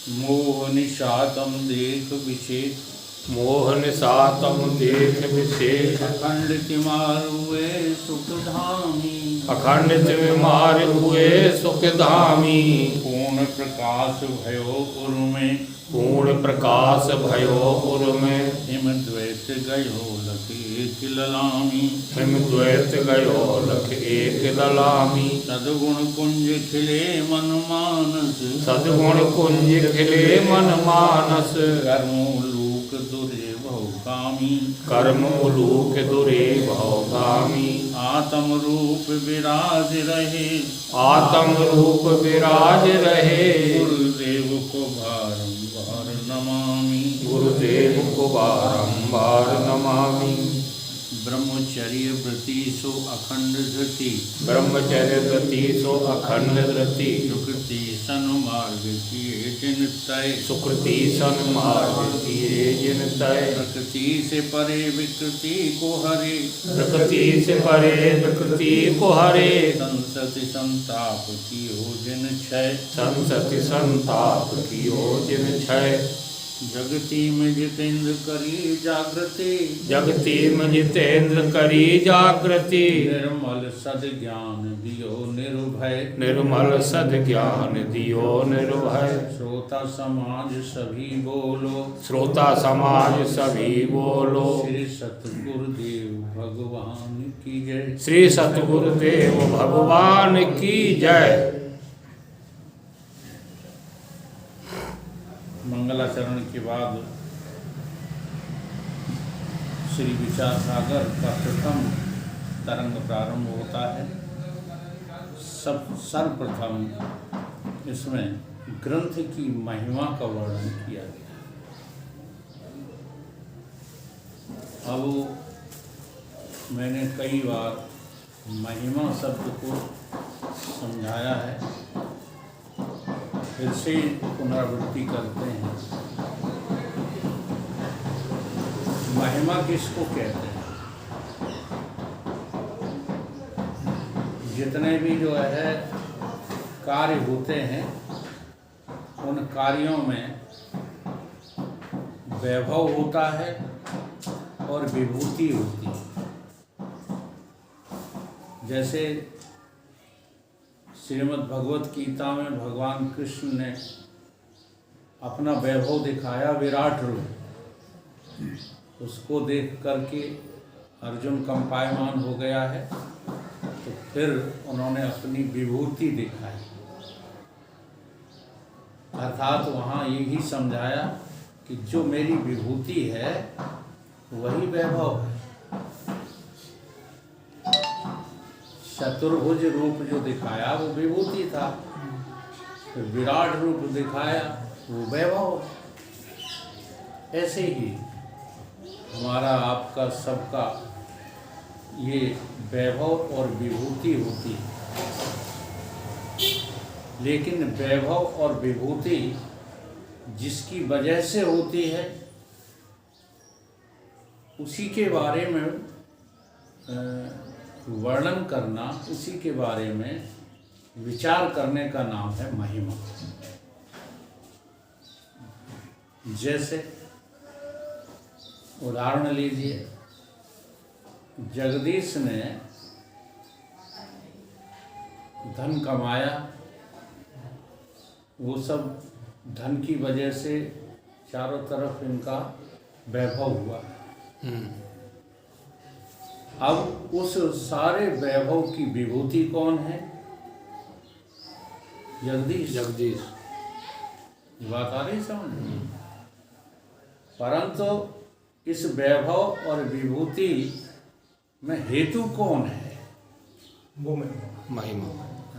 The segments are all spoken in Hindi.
मोह निशातम देख विशेष, मोह निशातम देख विशेष। अखंड तिमार हुए सुखधामी, अखंडित विमार हुए सुखधामी। पूर्ण प्रकाश भयो उर्मे, पूर्ण प्रकाश भयो उर्मे। हिम द्वैत गयो लख एक ललामी, हिम द्वैत गयो लख एक ललामी। सद्गुण कुंज खिले मन मानस, सद्गुण कुंज खिले मन मानस। कर्मोलूक दुरे बहुकामी, कर्म उलूक दुरे भवगामी। आत्म रूप विराज रहे, आत्म रूप विराज रहे। गुरुदेव को बारंबार नमामि, गुरुदेव को बारंबार नमामि। ब्रह्मचर्य व्रति सो अखंड धृति, ब्रह्मचर्य व्रति सो अखंड धृति। सुकृति सन्मार्ग किए जिन तय, सुकृति सन्मार्ग किए जिन तय। प्रकृति से परे विकृति को हरे, प्रकृति से परे विकृति को हरे। संसति संताप की हो जिन क्षय, संसति संताप कियो जिन क्षय। जगति में जितेंद्र करी जागृति, जगति में जितेंद्र करी जागृति। निर्मल सद ज्ञान दियो निर्भय, निर्मल सद ज्ञान दियो निर्भय। श्रोता समाज सभी बोलो, श्रोता समाज सभी बोलो। श्री सतगुरुदेव भगवान की जय। श्री सतगुरुदेव भगवान की जय। मंगलाचरण के बाद श्री विचार सागर का प्रथम तरंग प्रारंभ होता है। सर्वप्रथम इसमें ग्रंथ की महिमा का वर्णन किया गया। अब मैंने कई बार महिमा शब्द को समझाया है, फिर से पुनरावृत्ति करते हैं। महिमा किसको कहते हैं? जितने भी जो है कार्य होते हैं, उन कार्यों में वैभव होता है और विभूति होती है। जैसे श्रीमद् भगवत गीता में भगवान कृष्ण ने अपना वैभव दिखाया, विराट रूप। उसको देख करके अर्जुन कंपायमान हो गया है, तो फिर उन्होंने अपनी विभूति दिखाई। अर्थात वहाँ यही समझाया कि जो मेरी विभूति है वही वैभव है। चतुर्भुज रूप जो दिखाया वो विभूति था, फिर विराट रूप दिखाया वो वैभव। ऐसे ही हमारा आपका सबका ये वैभव और विभूति होती है। लेकिन वैभव और विभूति जिसकी वजह से होती है, उसी के बारे में वर्णन करना, उसी के बारे में विचार करने का नाम है महिमा। जैसे उदाहरण लीजिए, जगदीश ने धन कमाया, वो सब धन की वजह से चारों तरफ इनका वैभव हुआ। अब उस सारे वैभव की विभूति कौन है? जगदीश। जगदीश। बात आ रही समझ? परंतु इस वैभव और विभूति में हेतु कौन है? वो महिमा।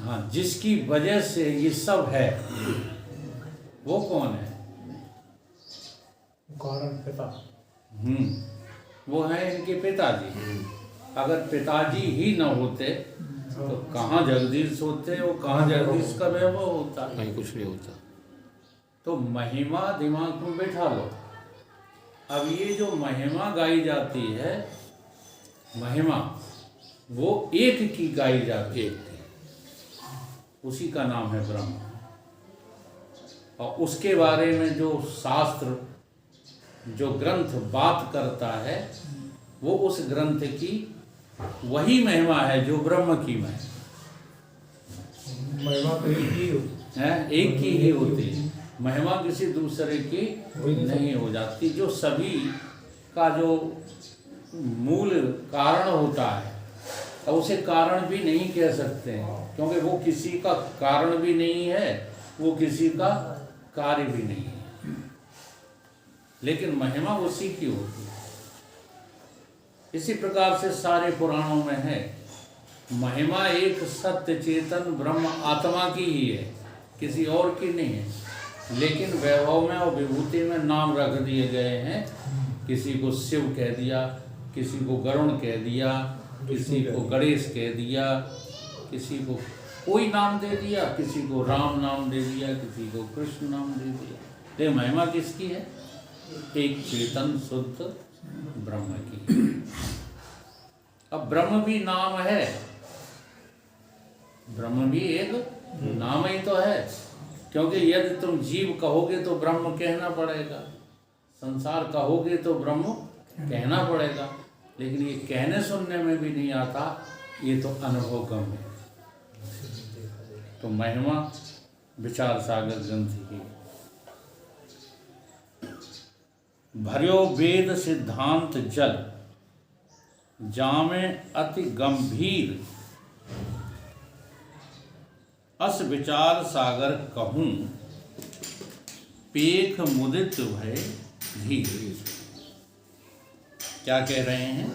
हाँ, जिसकी वजह से ये सब है, वो कौन है? कारण पिता। वो है इनके पिताजी। अगर पिताजी ही न होते तो कहाँ जगदीश होते, वो कहाँ जगदीश का वैभव होता? नहीं, कुछ नहीं होता। तो महिमा दिमाग में बैठा लो। अब ये जो महिमा गाई जाती है, महिमा वो एक की गाई जाती है, उसी का नाम है ब्रह्म। और उसके बारे में जो शास्त्र, जो ग्रंथ बात करता है, वो उस ग्रंथ की वही महिमा है जो ब्रह्म की महिमा तो एक ही है, एक की ही होती है। महिमा किसी दूसरे की नहीं हो जाती। जो सभी का जो मूल कारण होता है, और उसे कारण भी नहीं कह सकते हैं, क्योंकि वो किसी का कारण भी नहीं है, वो किसी का कार्य भी नहीं है, लेकिन महिमा उसी की होती है। इसी प्रकार से सारे पुराणों में है, महिमा एक सत्य चेतन ब्रह्म आत्मा की ही है, किसी और की नहीं है। लेकिन वैभव में और विभूति में नाम रख दिए गए हैं। किसी को शिव कह दिया, किसी को गरुण कह दिया, किसी को गणेश कह दिया, किसी को कोई नाम दे दिया, किसी को राम नाम दे दिया, किसी को कृष्ण नाम दे दिया। तो महिमा किसकी है? एक चेतन शुद्ध ब्रह्म की। अब ब्रह्म भी नाम है, ब्रह्म भी एक नाम ही तो है, क्योंकि यदि तुम जीव कहोगे तो ब्रह्म कहना पड़ेगा, संसार कहोगे तो ब्रह्म कहना पड़ेगा, लेकिन ये कहने सुनने में भी नहीं आता, ये तो अनुभव कम है। तो महिमा विचार सागर ग्रंथ की। भर्यो वेद सिद्धांत जल, जामे अति गंभीर, अस विचार सागर कहूँ, पेख मुदित भय धीर। क्या कह रहे हैं?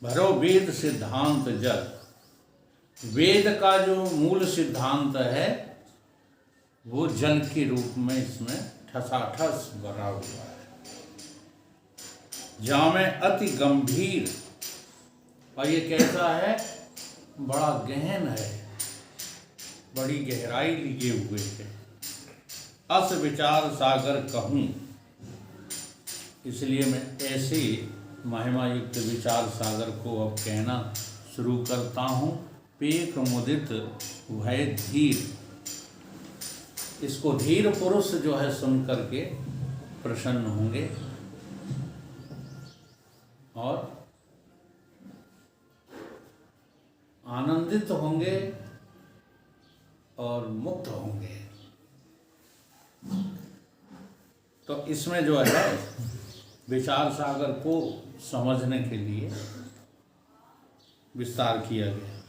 भरो वेद सिद्धांत जल, वेद का जो मूल सिद्धांत है वो जल के रूप में इसमें ठसाठस भरा हुआ है। जामे अति गंभीर, और ये कैसा है? बड़ा गहन है, बड़ी गहराई लिए हुए है। अस विचार सागर कहूँ, इसलिए मैं ऐसे महिमा युक्त विचार सागर को अब कहना शुरू करता हूँ। पेख मुदित भय धीर, इसको धीर पुरुष जो है सुन करके प्रसन्न होंगे और आनंदित होंगे और मुक्त होंगे। तो इसमें जो है विचार सागर को समझने के लिए विस्तार किया गया।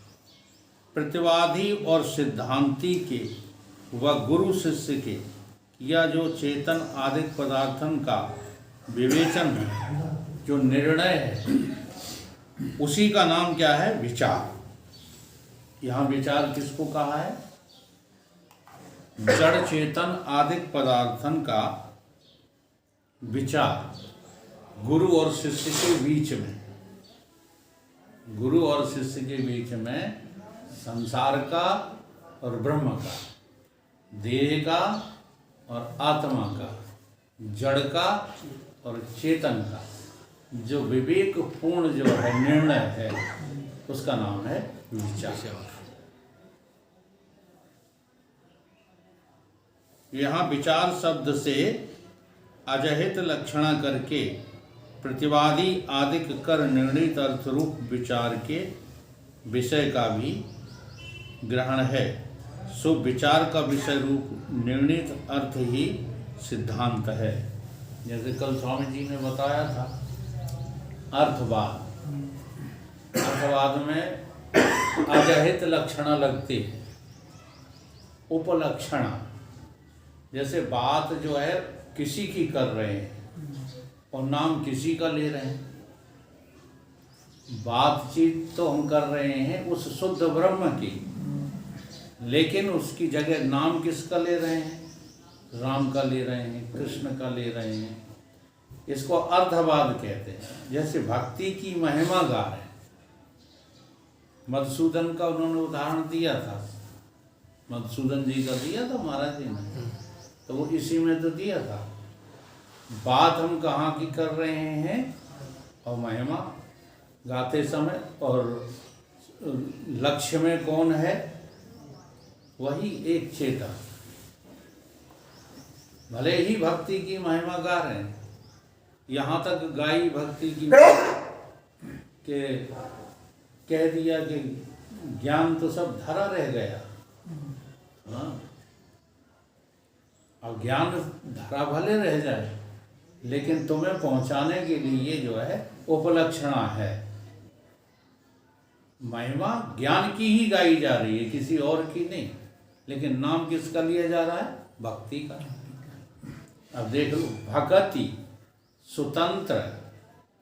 प्रतिवादी और सिद्धांती के व गुरु शिष्य के या जो चेतन आदिक पदार्थन का विवेचन है, जो निर्णय है, उसी का नाम क्या है? विचार। यहाँ विचार किसको कहा है? जड़ चेतन आदिक पदार्थन का विचार गुरु और शिष्य के बीच में, गुरु और शिष्य के बीच में संसार का और ब्रह्म का, देह का और आत्मा का, जड़ का और चेतन का जो विवेक पूर्ण जो है निर्णय है, उसका नाम है विचार। यहाँ विचार शब्द से अजहित लक्षणा करके प्रतिवादी आदिक कर निर्णित अर्थ रूप विचार के विषय का भी ग्रहण है। सो विचार का विषय रूप निर्णित अर्थ ही सिद्धांत है। जैसे कल स्वामी जी ने बताया था, अर्थवाद, अर्थवाद में अजहित लक्षणा लगती है, उपलक्षणा। जैसे बात जो है किसी की कर रहे हैं और नाम किसी का ले रहे हैं। बातचीत तो हम कर रहे हैं उस शुद्ध ब्रह्म की, लेकिन उसकी जगह नाम किसका ले रहे हैं? राम का ले रहे हैं, कृष्ण का ले रहे हैं। इसको अर्थवाद कहते हैं। जैसे भक्ति की महिमा गा रहे हैं, मधुसूदन का उन्होंने उदाहरण दिया था, मधुसूदन जी का दिया था महाराज जी ने, तो वो इसी में तो दिया था। बात हम कहाँ की कर रहे हैं और महिमा गाते समय, और लक्ष्य में कौन है? वही एक चेतन। भले ही भक्ति की महिमा गा रहे हैं, यहाँ तक गाई भक्ति की के कह दिया कि ज्ञान तो सब धरा रह गया। हाँ, और ज्ञान धरा भले रह जाए, लेकिन तुम्हें पहुंचाने के लिए जो है उपलक्षणा है। महिमा ज्ञान की ही गाई जा रही है, किसी और की नहीं। लेकिन नाम किसका लिया जा रहा है? भक्ति का। अब देख लो, भगति स्वतंत्र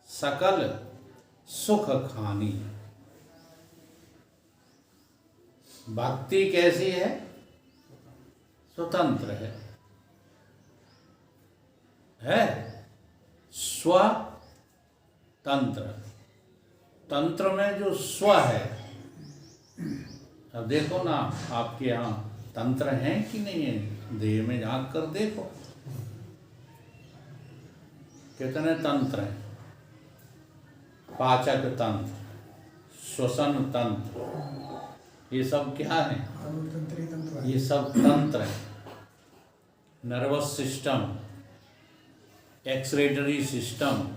सकल सुख खानी। भक्ति कैसी है? स्वतंत्र है स्वतंत्र। तंत्र में जो स्व है, अब देखो ना, आपके यहाँ तंत्र हैं कि नहीं है? देह में झांक कर देखो कितने तंत्र हैं। पाचक तंत्र, श्वसन तंत्र, ये सब क्या है? ये सब तंत्र हैं। नर्वस सिस्टम, एक्सक्रीटरी सिस्टम,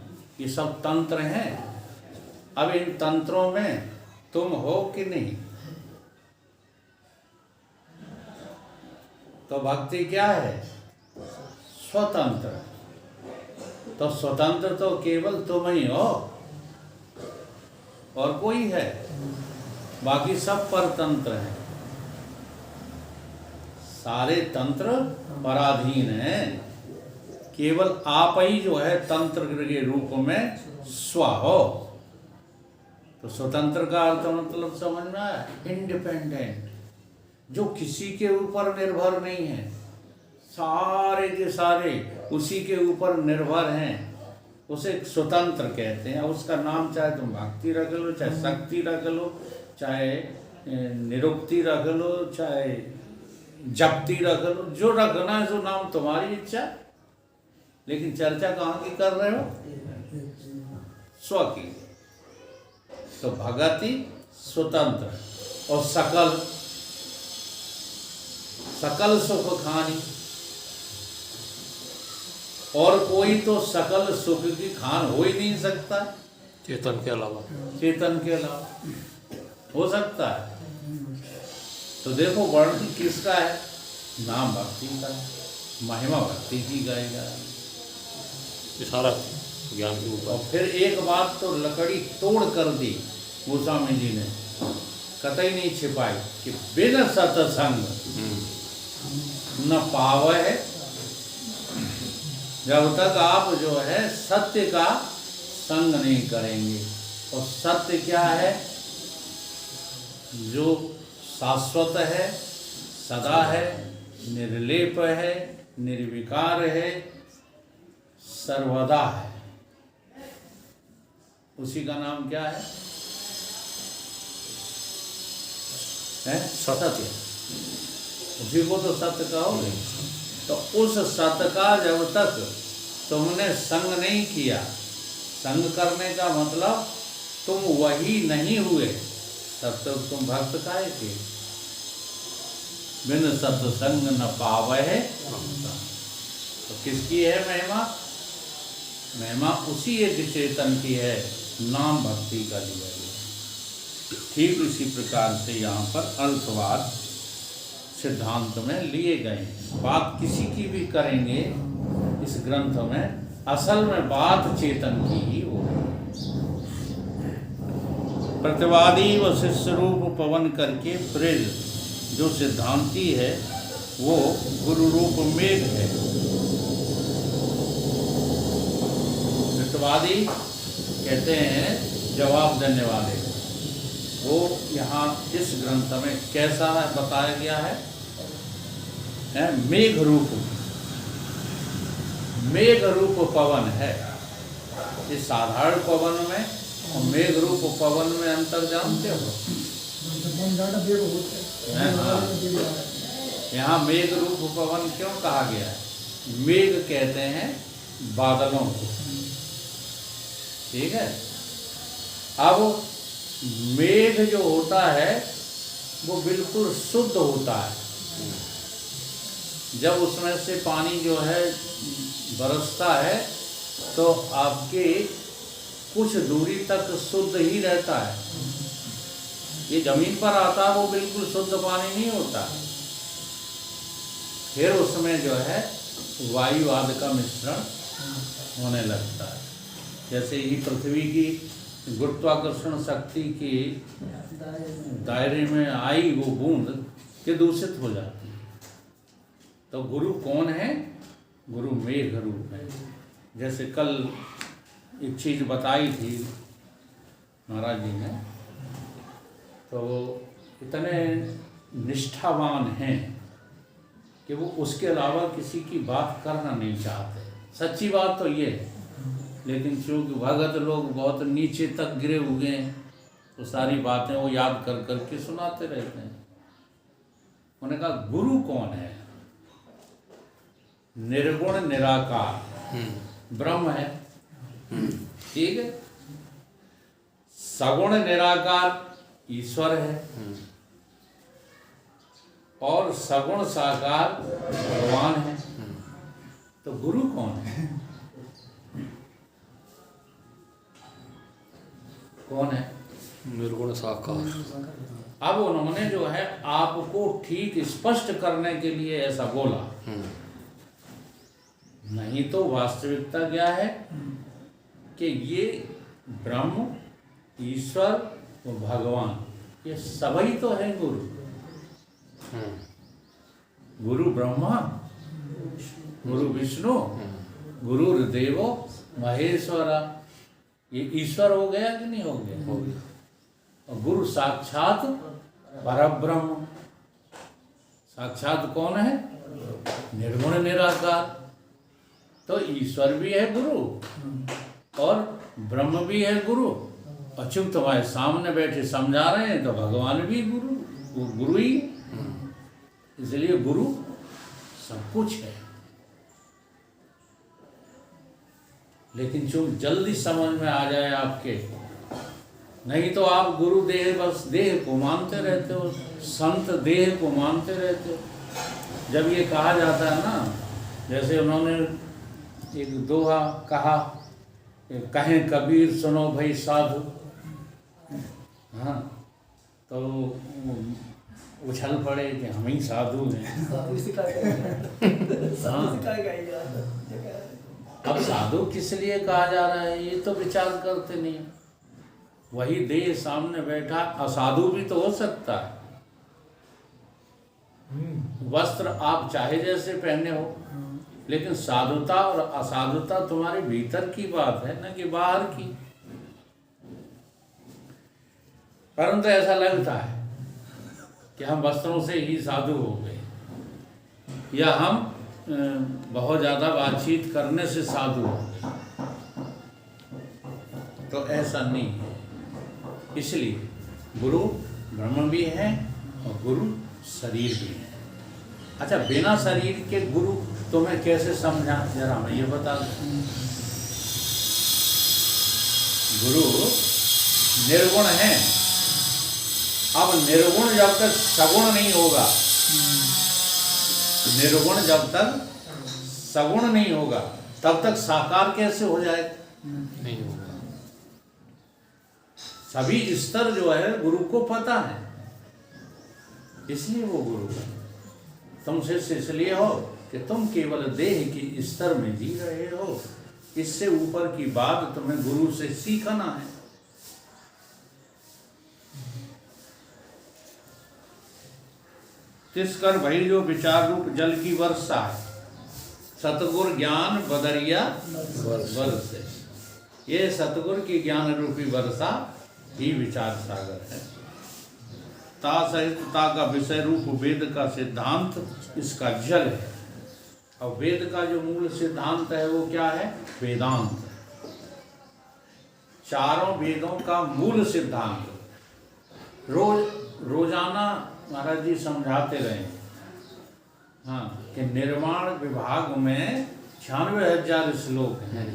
ये सब तंत्र हैं। अब इन तंत्रों में तुम हो कि नहीं? तो भक्ति क्या है? स्वतंत्र। तो स्वतंत्र तो केवल तुम ही हो, और कोई है? बाकी सब परतंत्र हैं। सारे तंत्र पराधीन हैं। केवल आप ही जो है तंत्र के रूप में स्व हो। तो स्वतंत्र का अर्थ मतलब समझ में आया? इंडिपेंडेंट, जो किसी के ऊपर निर्भर नहीं है। सारे के सारे उसी के ऊपर निर्भर हैं, उसे स्वतंत्र कहते हैं। उसका नाम चाहे तुम भक्ति रख लो, चाहे शक्ति रख लो, चाहे निरुक्ति रख लो, चाहे जप्ति रख लो, जो रखना है सो नाम तुम्हारी इच्छा। लेकिन चर्चा कहाँ की कर रहे हो? स्व की। तो भगति स्वतंत्र और सकल सकल सुख खानी। और कोई तो सकल सुख की खान हो ही नहीं सकता चेतन के अलावा। चेतन के अलावा हो सकता है? तो देखो वर्णन किसका है? नाम भक्ति का है, महिमा भक्ति की गाएगा। सारा ज्ञान के ऊपर। और फिर एक बात तो लकड़ी तोड़ कर दी गोस्वामी जी ने, कतई नहीं छिपाई कि बिन सत्संग न पावे है। जब तक आप जो है सत्य का संग नहीं करेंगे। और सत्य क्या है? जो शाश्वत है, सदा है, निर्लेप है, निर्विकार है, सर्वदा है, उसी का नाम क्या है? सत्य। उसी को तो सत्य कहोगे। तो उस सत्य का जब तक तुमने संग नहीं किया, संग करने का मतलब तुम वही नहीं हुए, तब तक तुम भक्त काहे थे? बिन सत्संग न पावे है। तो किसकी है महिमा? महिमा उसी एक चेतन की है, नाम भक्ति का लिया गया। ठीक इसी प्रकार से यहाँ पर अर्थवाद सिद्धांत में लिए गए। बात किसी की भी करेंगे इस ग्रंथ में, असल में बात चेतन की ही होगी। प्रतिवादी व शिष्य रूप पवन करके ब्रज जो सिद्धांती है वो गुरु रूप मेघ है। प्रतिवादी कहते हैं जवाब देने वाले। वो यहाँ इस ग्रंथ में कैसा बताया गया है? मेघ रूप, मेघ रूप पवन है। इस साधारण पवन में और मेघ रूप पवन में अंतर जानते हो? यहाँ मेघ रूप पवन क्यों कहा गया है? मेघ कहते हैं बादलों को, ठीक है। अब मेघ जो होता है वो बिल्कुल शुद्ध होता है, जब उसमें से पानी जो है बरसता है तो आपके कुछ दूरी तक शुद्ध ही रहता है। ये जमीन पर आता है वो बिल्कुल शुद्ध पानी नहीं होता। फिर उसमें जो है वायु आदि का मिश्रण होने लगता है। जैसे ही पृथ्वी की गुरुत्वाकर्षण शक्ति के दायरे में आई वो बूंद के दूषित हो जाती है। तो गुरु कौन है? गुरु मेघ रूप है। जैसे कल एक चीज बताई थी महाराज जी ने, तो इतने निष्ठावान हैं कि वो उसके अलावा किसी की बात करना नहीं चाहते। सच्ची बात तो ये है, लेकिन चूँकि भगत लोग बहुत नीचे तक गिरे हुए हैं तो सारी बातें वो याद कर कर के सुनाते रहते हैं। उन्होंने कहा गुरु कौन है? निर्गुण निराकार ब्रह्म है, ठीक है। सगुण निराकार ईश्वर है, और सगुण साकार भगवान है। तो गुरु कौन है? कौन है? निर्गुण साकार। अब उन्होंने जो है आपको ठीक स्पष्ट करने के लिए ऐसा बोला, नहीं तो वास्तविकता क्या है कि ये ब्रह्म, ईश्वर और भगवान ये सभी तो है गुरु। गुरु ब्रह्मा, गुरु विष्णु, गुरुर्देवो महेश्वरा, ये ईश्वर हो गया कि नहीं हो गया? हो गया। और गुरु साक्षात परब्रह्म। साक्षात कौन है? निर्गुण निराकार। तो ईश्वर भी है गुरु और ब्रह्म भी है गुरु। अच्युत तुम्हारे सामने बैठे समझा रहे हैं तो भगवान भी गुरु, वो गुरु ही। इसलिए गुरु सब कुछ है। लेकिन जो जल्दी समझ में आ जाए आपके, नहीं तो आप गुरु देह बस देह को मानते रहते हो, संत देह को मानते रहते हो। जब ये कहा जाता है ना, जैसे उन्होंने एक दोहा कहा, कहें कबीर सुनो भाई साधु, हाँ, तो उछल पड़े कि हम ही साधु हैं। हाँ, अब साधु किस लिए कहा जा रहा है ये तो विचार करते नहीं। वही देह सामने बैठा असाधु भी तो हो सकता है। वस्त्र आप चाहे जैसे पहने हो, लेकिन साधुता और असाधुता तुम्हारे भीतर की बात है ना कि बाहर की। परंतु ऐसा लगता है कि हम वस्त्रों से ही साधु हो गए, या हम बहुत ज़्यादा बातचीत करने से साधु हो गए। तो ऐसा नहीं है। इसलिए गुरु ब्रह्म भी है और गुरु शरीर भी है। अच्छा, बिना शरीर के गुरु तुम्हें कैसे समझा, जरा हमें ये बता दो। गुरु निर्गुण है। अब निर्गुण जब तक सगुण नहीं होगा, निर्गुण जब तक सगुण नहीं होगा तब तक साकार कैसे हो जाएगा? नहीं होगा। सभी स्तर जो है गुरु को पता है, इसलिए वो गुरु है। तुम शिष्य इसलिए हो कि तुम केवल देह के स्तर में जी रहे हो। इससे ऊपर की बात तुम्हें गुरु से सीखना है। तिस कर भई जो विचार रूप जल की वर्षा है, सतगुर ज्ञान बदरिया वर्षे। ये सतगुर की ज्ञान रूपी वर्षा ही विचार सागर है। ता सहितता का विषय रूप वेद का सिद्धांत इसका जल है। और वेद का जो मूल सिद्धांत है वो क्या है? वेदांत। चारों वेदों का मूल सिद्धांत रोजाना महाराज जी समझाते रहे। हाँ, कि निर्माण विभाग में 96,000 श्लोक हैं।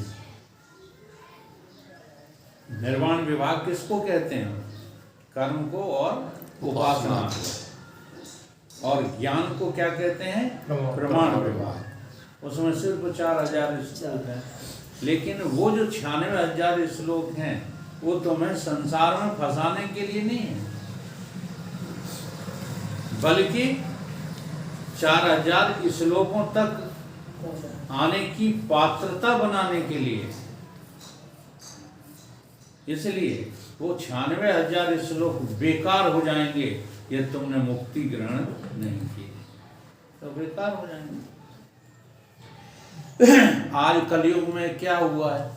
निर्माण विभाग किसको कहते हैं? कर्म को और उपासना को। और ज्ञान को क्या कहते हैं? प्रमाण विभाग। उसमें सिर्फ 4000 श्लोक हैं, लेकिन वो जो 96,000 श्लोक हैं वो तुम्हें संसार में फंसाने के लिए नहीं है, बल्कि 4000 श्लोकों तक आने की पात्रता बनाने के लिए। इसलिए वो 96,000 श्लोक बेकार हो जाएंगे यदि तुमने मुक्ति ग्रहण नहीं की, तो बेकार हो जाएंगे। आज कलयुग में क्या हुआ है?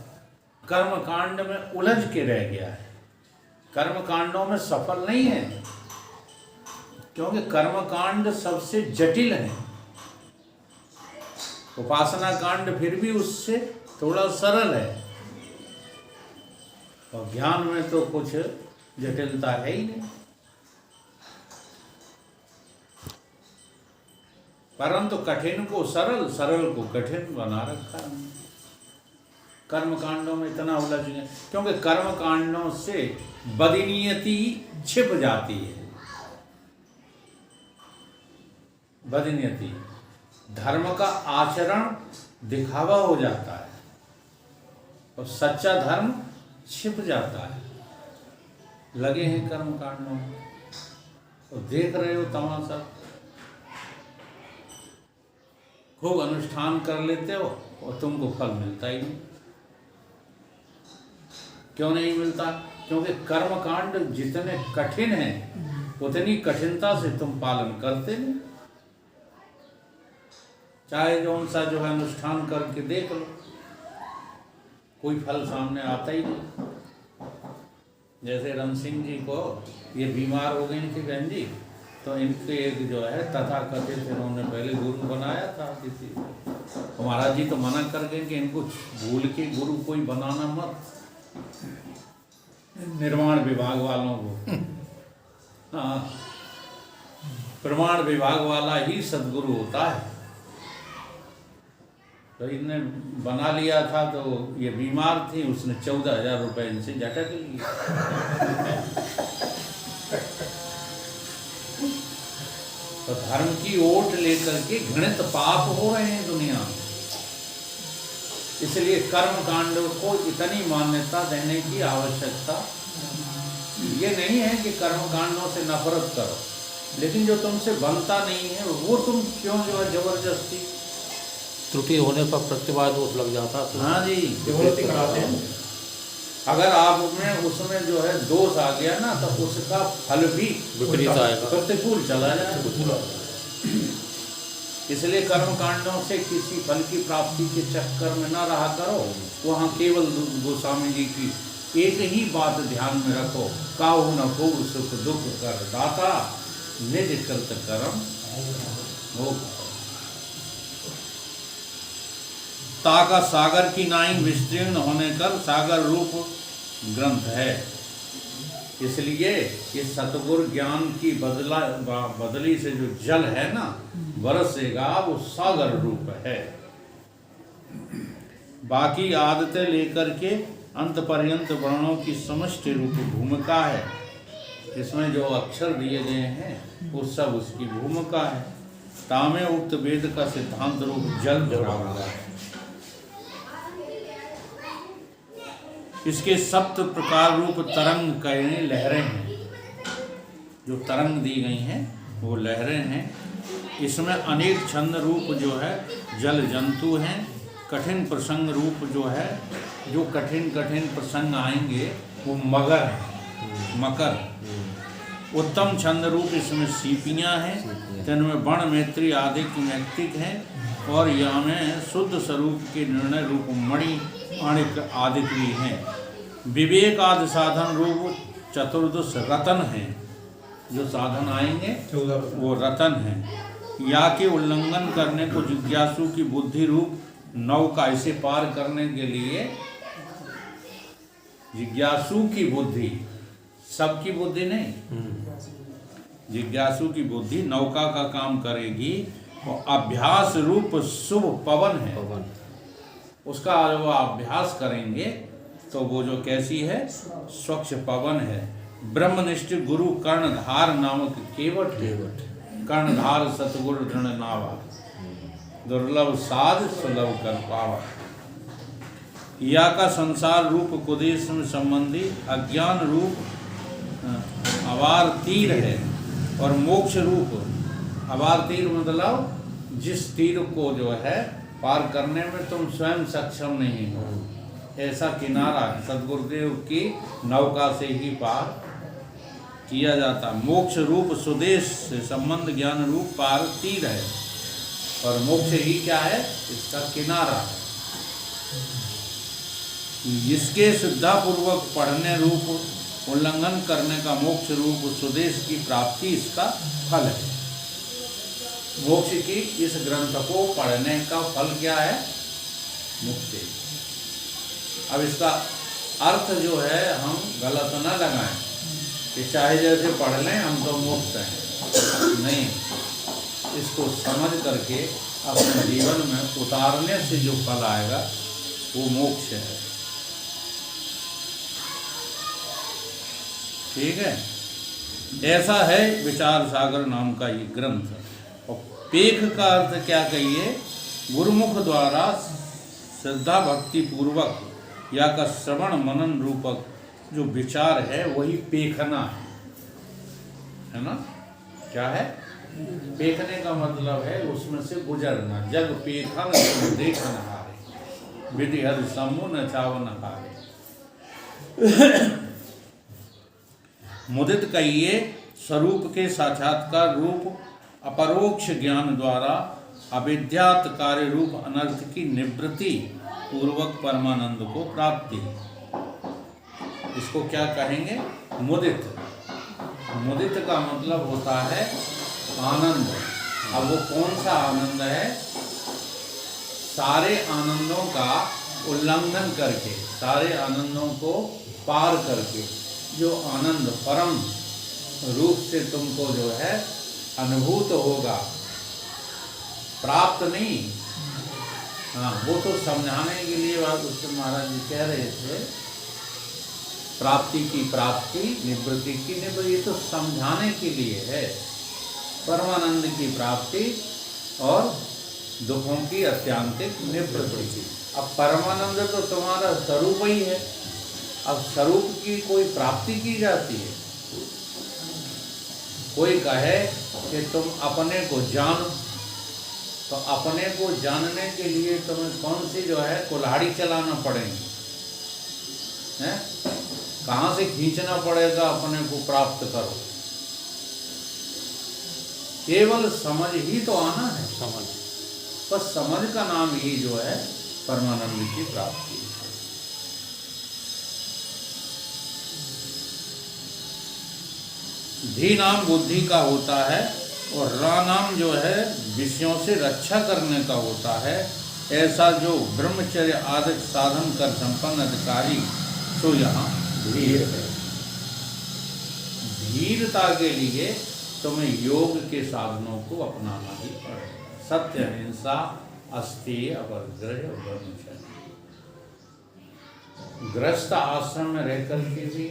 कर्म कांड में उलझ के रह गया है, कर्म कांडों में सफल नहीं है, क्योंकि कर्म कांड सबसे जटिल है। उपासना कांड फिर भी उससे थोड़ा सरल है, और ज्ञान में तो कुछ जटिलता है ही नहीं। परंतु कठिन को सरल, सरल को कठिन बना रखा है। कर्म कांडों में इतना उलझ गए, क्योंकि कर्म कांडों से बदनीयति छिप जाती है। बदनीयति, धर्म का आचरण दिखावा हो जाता है, और सच्चा धर्म छिप जाता है। लगे हैं कर्म कांडों में, तो देख रहे हो तमाशा। खूब अनुष्ठान कर लेते हो और तुमको फल मिलता ही नहीं। क्यों नहीं मिलता? क्योंकि कर्म कांड जितने कठिन हैं उतनी कठिनता से तुम पालन करते नहीं। चाहे जो सा जो है अनुष्ठान करके देख लो, कोई फल सामने आता ही नहीं। जैसे रण सिंह जी को ये बीमार हो गई थी बहन जी, तो इनके एक जो है तथाकथित इन्होंने पहले गुरु बनाया था किसी, तो महाराज जी तो मना कर गए कि इनको भूल के गुरु कोई बनाना मत, निर्माण विभाग वालों को। हाँ, प्रमाण विभाग वाला ही सदगुरु होता है। तो इनने बना लिया था, तो ये बीमार थी, उसने 14,000 रुपए इनसे झटक लिए। तो धर्म की ओट लेकर के घृणित पाप हो रहे हैं दुनिया में। इसलिए कर्म कांड को इतनी मान्यता देने की आवश्यकता ये नहीं है कि कर्म कांडों से नफरत करो, लेकिन जो तुमसे बनता नहीं है वो तुम क्यों जो है जबरदस्ती। त्रुटि होने पर प्रतिवाद दोष लग जाता है। हाँ जी, जबरदस्ती कराते हैं। अगर आप में उसमें जो है दोष आ गया ना, तो उसका फल भी विपरीत आएगा, प्रतिकूल चला जाएगा। इसलिए कर्म कांडों से किसी फल की प्राप्ति के चक्कर में ना रहा करो। वहाँ केवल गोस्वामी जी की एक ही बात ध्यान में रखो, काहू न को सुख दुख कर दाता, निज कृत कर्म हो। ताका सागर की नाई विस्तीर्ण होने कर सागर रूप ग्रंथ है। इसलिए ये सतगुरु ज्ञान की बदली से जो जल है ना बरसेगा, वो सागर रूप है। बाकी आदतें लेकर के अंत पर्यंत वर्णों की समष्टि रूप भूमिका है। इसमें जो अक्षर दिए गए हैं वो सब उसकी भूमिका है। तामे उक्त वेद का सिद्धांत रूप जल भरा हुआ है। इसके सप्त प्रकार रूप तरंग कहें लहरें हैं। जो तरंग दी गई हैं वो लहरें हैं। इसमें अनेक छंद रूप जो है जल जंतु हैं। कठिन प्रसंग रूप जो है, जो कठिन कठिन प्रसंग आएंगे वो मगर है, मकर। उत्तम छंद रूप इसमें सीपियाँ हैं, जिनमें वर्ण मैत्री आदि नैतिक हैं, और यहाँ में शुद्ध स्वरूप के निर्णय रूप मणि आणिक आदि भी हैं। विवेक आदि साधन रूप चतुर्दश रतन हैं। जो साधन आएंगे वो रतन हैं। या के उल्लंघन करने को जिज्ञासु की बुद्धि रूप नौका, इसे पार करने के लिए जिज्ञासु की बुद्धि, सबकी बुद्धि नहीं, जिज्ञासु की बुद्धि नौका का काम करेगी। और अभ्यास रूप शुभ पवन है, उसका वो अभ्यास करेंगे तो वो जो कैसी है, स्वच्छ पवन है। ब्रह्मनिष्ठ गुरु कर्णधार नामक केवट, कर्णधार सतगुर दृढ़ नावा, दुर्लभ साध सुलभ कर पावा। या का संसार रूप कुदेश में संबंधी अज्ञान रूप अवार तीर है, और मोक्ष रूप अवार तीर मतलब जिस तीर को जो है पार करने में तुम स्वयं सक्षम नहीं हो, ऐसा किनारा सदगुरुदेव की नौका से ही पार किया जाता। मोक्ष रूप सुदेश से संबंध ज्ञान रूप पार तीर है, और मोक्ष ही क्या है, इसका किनारा है। इसके श्रद्धापूर्वक पढ़ने रूप उल्लंघन करने का मोक्ष रूप सुदेश की प्राप्ति इसका फल है। मोक्ष की इस ग्रंथ को पढ़ने का फल क्या है, मुक्ति। अब इसका अर्थ जो है हम गलत न लगाएं कि चाहे जैसे पढ़ लें हम तो मुक्त हैं, नहीं। इसको समझ करके अपने जीवन में उतारने से जो फल आएगा वो मोक्ष है। ठीक है, ऐसा है विचार सागर नाम का ये ग्रंथ। और पेख का अर्थ क्या कहिए, गुरुमुख द्वारा श्रद्धा भक्ति पूर्वक या का श्रवण मनन रूपक जो विचार है वही पेखना है ना। क्या है, पेखने का मतलब है उसमें से गुजरना। जग पेखन देखन हारे, विधि हर समूह न चावन हारे। मुदित कहिए स्वरूप के साक्षात्कार रूप अपरोक्ष ज्ञान द्वारा अविद्यात कार्य रूप अनर्थ की निवृत्ति पूर्वक परमानंद को प्राप्ति। इसको क्या कहेंगे, मुदित। मुदित का मतलब होता है आनंद। अब वो कौन सा आनंद है, सारे आनंदों का उल्लंघन करके, सारे आनंदों को पार करके जो आनंद परम रूप से तुमको जो है अनुभूत होगा, प्राप्त नहीं। हाँ, वो तो समझाने के लिए बात उससे महाराज जी कह रहे थे, प्राप्ति की प्राप्ति, निवृत्ति की निवृत्ति, ये तो समझाने के लिए है। परमानंद की प्राप्ति और दुखों की अत्यांतिक निवृत्ति। अब परमानंद तो तुम्हारा स्वरूप ही है। अब स्वरूप की कोई प्राप्ति की जाती है। कोई कहे कि तुम अपने को जानो, तो अपने को जानने के लिए तुम्हें कौन सी जो है कुल्हाड़ी चलाना पड़ेगी, हैं? कहाँ से खींचना पड़ेगा अपने को प्राप्त करो। केवल समझ ही तो आना है, समझ। बस समझ का नाम ही जो है परमानंद की प्राप्ति। धी नाम बुद्धि का होता है, और रा नाम जो है विषयों से रक्षा करने का होता है। ऐसा जो ब्रह्मचर्य आदि साधन कर संपन्न अधिकारी तो यहाँ धीर है। धीरता के लिए तुम्हें योग के साधनों को अपनाना ही पड़ेगा। सत्य, अहिंसा, अस्तेय, अपरिग्रह और ब्रह्मचर्य। गृहस्थ आश्रम में रह करके भी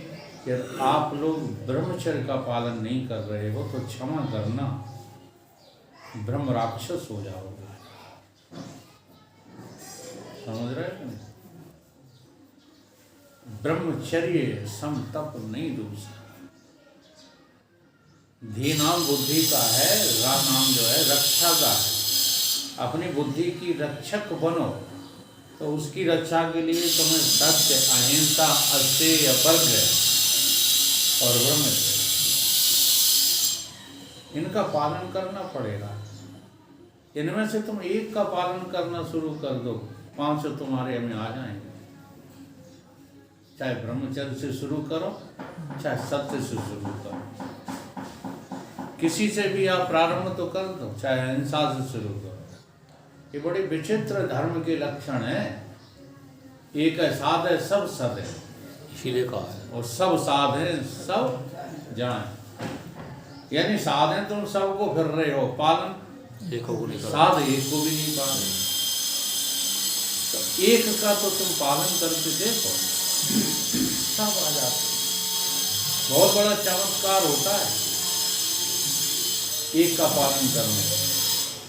यदि आप लोग ब्रह्मचर्य का पालन नहीं कर रहे हो तो क्षमा करना, ब्रह्म राक्षस हो जाओगे। समझ रहे हो? ब्रह्मचर्य सम तप नहीं दूसरा। धी नाम बुद्धि का है, रा नाम जो है रक्षा का है। अपनी बुद्धि की रक्षक बनो, तो उसकी रक्षा के लिए तुम्हें सत्य, अहिंसा, अस्तेय, अपरिग्रह और ब्रह्मचर्य, इनका पालन करना पड़ेगा। इनमें से तुम एक का पालन करना शुरू कर दो, 500 तुम्हारे में आ जाएंगे। चाहे ब्रह्मचर्य से शुरू करो, चाहे सत्य से शुरू करो, किसी से भी आप प्रारंभ तो कर दो, चाहे अहिंसा से शुरू करो। ये बड़े विचित्र धर्म के लक्षण है। एक है साध है, सब सद है, इसीलिए कहा है, और सब साध है, सब जाने। यानी साध है, तुम सबको फिर रहे हो, पालन एक को नहीं, साध एक को भी नहीं पालन। तो एक का तो तुम पालन करके देखो, सब आ जाते। बहुत बड़ा चमत्कार होता है। एक का पालन करना।